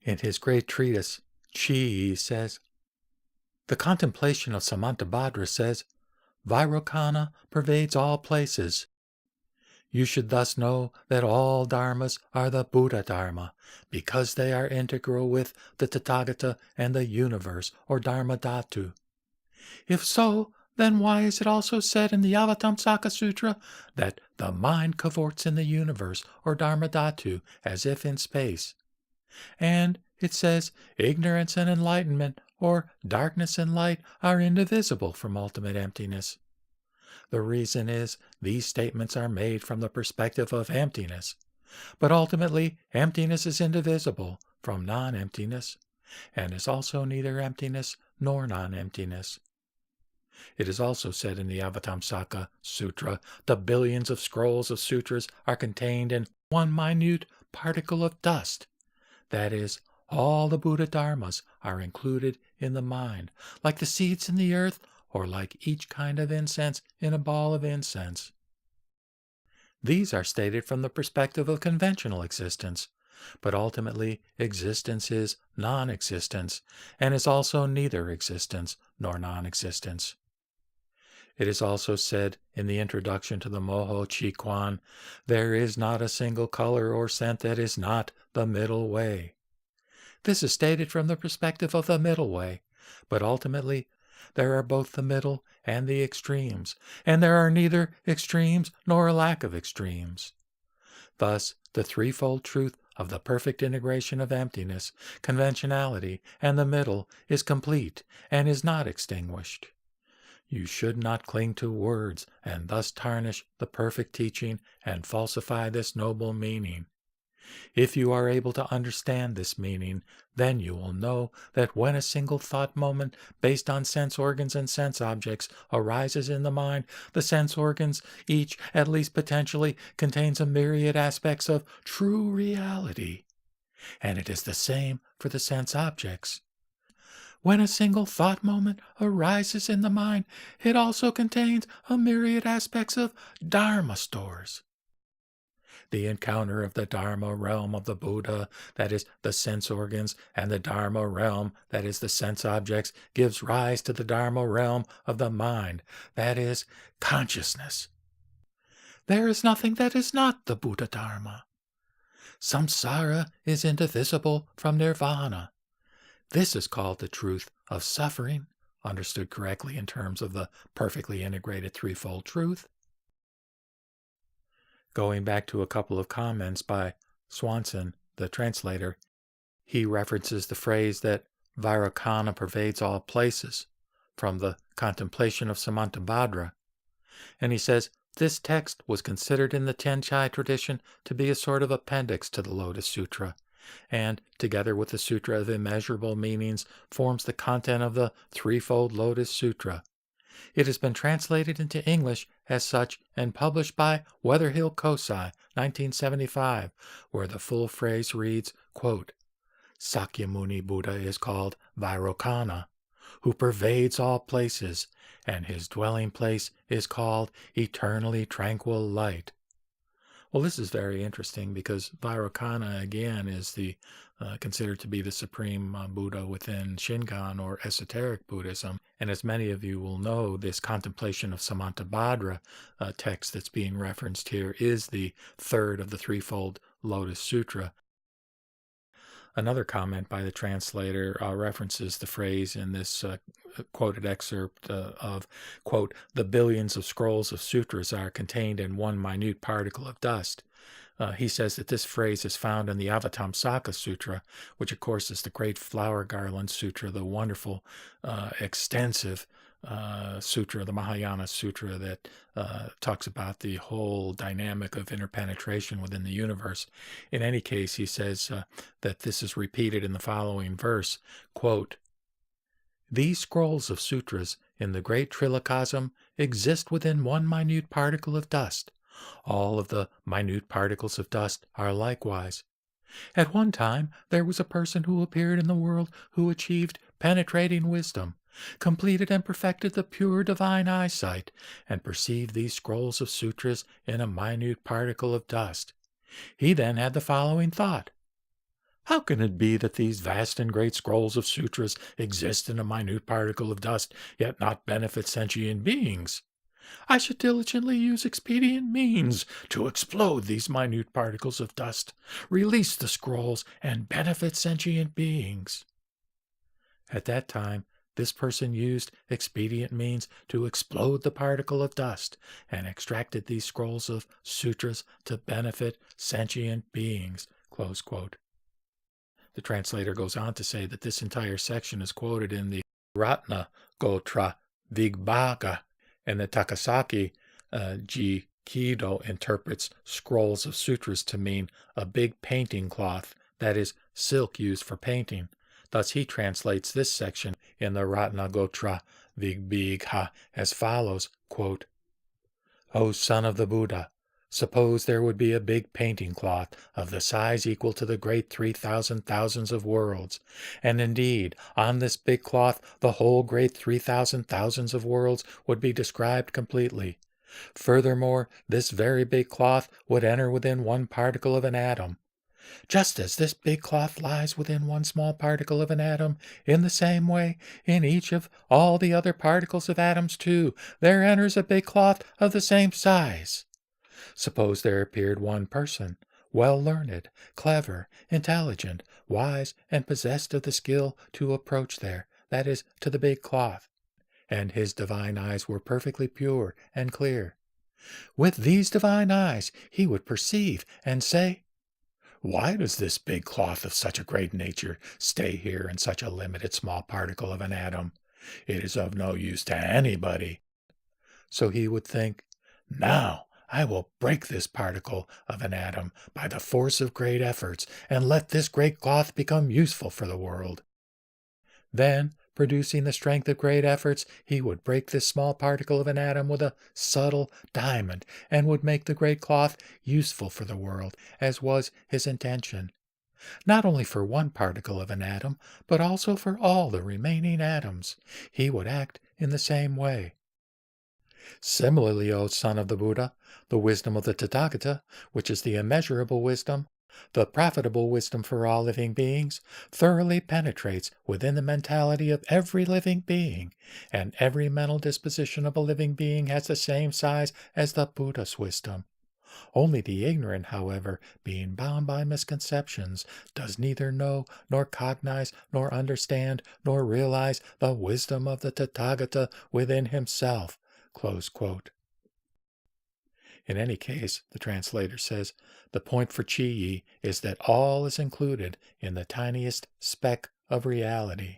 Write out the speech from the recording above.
In his great treatise, Chih-i says, the contemplation of Samantabhadra says, Vairocana pervades all places. You should thus know that all dharmas are the Buddha Dharma, because they are integral with the Tathagata and the universe, or Dharma Dhatu. If so, then why is it also said in the Avatamsaka Sutra that the mind cavorts in the universe, or Dharma Dhatu, as if in space? And it says ignorance and enlightenment, or darkness and light, are indivisible from ultimate emptiness. The reason is these statements are made from the perspective of emptiness, but ultimately emptiness is indivisible from non-emptiness, and is also neither emptiness nor non-emptiness. It is also said in the Avatamsaka Sutra, the billions of scrolls of sutras are contained in one minute particle of dust. That is, all the Buddha Dharmas are included in the mind, like the seeds in the earth, or like each kind of incense in a ball of incense. These are stated from the perspective of conventional existence, but ultimately existence is non-existence, and is also neither existence nor non-existence. It is also said in the introduction to the Moho Chih-kuan, there is not a single color or scent that is not the middle way. This is stated from the perspective of the middle way, but ultimately there are both the middle and the extremes, and there are neither extremes nor a lack of extremes. Thus, the threefold truth of the perfect integration of emptiness, conventionality, and the middle is complete and is not extinguished. You should not cling to words and thus tarnish the perfect teaching and falsify this noble meaning. If you are able to understand this meaning, then you will know that when a single thought moment based on sense organs and sense objects arises in the mind, the sense organs, each, at least potentially, contains a myriad aspects of true reality. And it is the same for the sense objects. When a single thought moment arises in the mind, it also contains a myriad aspects of Dharma stores. The encounter of the Dharma realm of the Buddha, that is, the sense organs, and the Dharma realm, that is, the sense objects, gives rise to the Dharma realm of the mind, that is, consciousness. There is nothing that is not the Buddha Dharma. Samsara is indivisible from nirvana. This is called the truth of suffering, understood correctly in terms of the perfectly integrated threefold truth. Going back to a couple of comments by Swanson, the translator, he references the phrase that Vairocana pervades all places from the contemplation of Samantabhadra, and he says this text was considered in the Tenchai tradition to be a sort of appendix to the Lotus Sutra, and, together with the Sutra of Immeasurable Meanings, forms the content of the Threefold Lotus Sutra. It has been translated into English as such and published by Weatherhill Kosai, 1975, where the full phrase reads, quote, Sakyamuni Buddha is called Vairocana, who pervades all places, and his dwelling place is called eternally tranquil light. Well, this is very interesting because Vairocana, again, is considered to be the supreme Buddha within Shingon or esoteric Buddhism. And as many of you will know, this contemplation of Samantabhadra text that's being referenced here is the third of the threefold Lotus Sutra. Another comment by the translator references the phrase in this quoted excerpt of, quote, the billions of scrolls of sutras are contained in one minute particle of dust. He says that this phrase is found in the Avatamsaka Sutra, which of course is the great flower garland sutra, the wonderful, extensive sutra, the Mahayana Sutra that talks about the whole dynamic of interpenetration within the universe. In any case, he says that this is repeated in the following verse, quote, these scrolls of sutras in the great trilokasm exist within one minute particle of dust. All of the minute particles of dust are likewise. At one time, there was a person who appeared in the world who achieved penetrating wisdom, completed and perfected the pure divine eyesight, and perceived these scrolls of sutras in a minute particle of dust. He then had the following thought. How can it be that these vast and great scrolls of sutras exist in a minute particle of dust, yet not benefit sentient beings? I should diligently use expedient means to explode these minute particles of dust, release the scrolls, and benefit sentient beings. At that time, this person used expedient means to explode the particle of dust and extracted these scrolls of sutras to benefit sentient beings. Close quote. The translator goes on to say that this entire section is quoted in the Ratna Gotra Vigbhaga, and the Takasaki Ji Kido interprets scrolls of sutras to mean a big painting cloth, that is, silk used for painting. Thus he translates this section in the Ratnagotra Vigbhaga as follows, quote, O son of the Buddha, suppose there would be a big painting cloth of the size equal to the great 3,000 thousands of worlds, and indeed on this big cloth the whole great 3,000 thousands of worlds would be described completely. Furthermore, this very big cloth would enter within one particle of an atom. Just as this big cloth lies within one small particle of an atom, in the same way, in each of all the other particles of atoms too, there enters a big cloth of the same size. Suppose there appeared one person, well learned, clever, intelligent, wise, and possessed of the skill to approach there, that is, to the big cloth, and his divine eyes were perfectly pure and clear. With these divine eyes he would perceive and say, why does this big cloth of such a great nature stay here in such a limited small particle of an atom? It is of no use to anybody. So he would think, now I will break this particle of an atom by the force of great efforts, and let this great cloth become useful for the world. Then, producing the strength of great efforts, he would break this small particle of an atom with a subtle diamond, and would make the great cloth useful for the world, as was his intention. Not only for one particle of an atom, but also for all the remaining atoms. He would act in the same way. Similarly, O son of the Buddha, the wisdom of the Tathagata, which is the immeasurable wisdom, the profitable wisdom for all living beings, thoroughly penetrates within the mentality of every living being, and every mental disposition of a living being has the same size as the Buddha's wisdom. Only the ignorant, however, being bound by misconceptions, does neither know, nor cognize, nor understand, nor realize the wisdom of the Tathagata within himself. Close quote. In any case, the translator says, the point for Chih-i is that all is included in the tiniest speck of reality.